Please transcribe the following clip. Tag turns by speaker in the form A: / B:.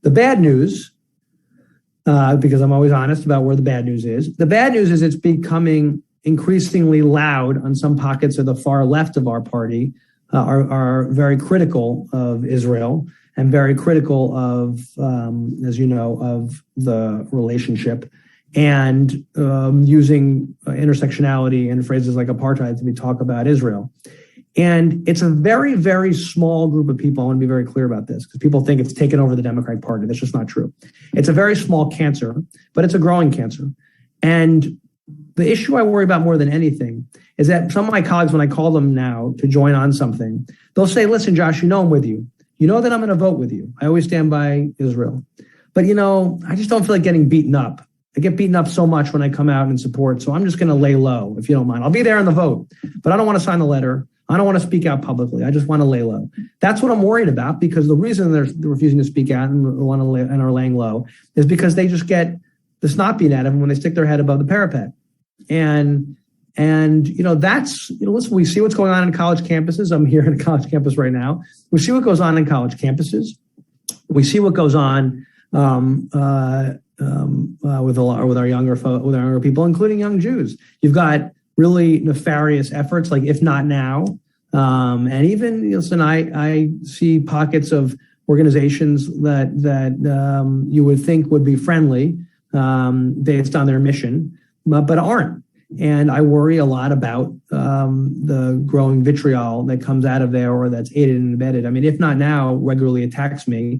A: The bad news, because I'm always honest about where the bad news is. The bad news is it's becoming increasingly loud on some pockets of the far left of our party, are very critical of Israel and very critical of, as you know, of the relationship, and using intersectionality and phrases like apartheid to talk about Israel. And it's a very, very small group of people. I want to be very clear about this because people think it's taken over the Democratic Party. That's just not true. It's a very small cancer, but it's a growing cancer. And the issue I worry about more than anything is that some of my colleagues, when I call them now to join on something, they'll say, listen, Josh, you know I'm with you. You know that I'm going to vote with you. I always stand by Israel. But, I just don't feel like getting beaten up. I get beaten up so much when I come out and support. So I'm just going to lay low, if you don't mind. I'll be there in the vote, but I don't want to sign the letter. I don't want to speak out publicly. I just want to lay low. That's what I'm worried about, because the reason they're refusing to speak out and are laying low is because they just get the snot beat out of them when they stick their head above the parapet. And that's, listen, we see what's going on in college campuses. I'm here in a college campus right now. We see what goes on in college campuses. We see what goes on with our younger people, including young Jews. You've got really nefarious efforts, like If Not Now. And even, listen, I see pockets of organizations that you would think would be friendly based on their mission, but aren't. And I worry a lot about the growing vitriol that comes out of there, or that's aided and abetted. I mean, If Not Now regularly attacks me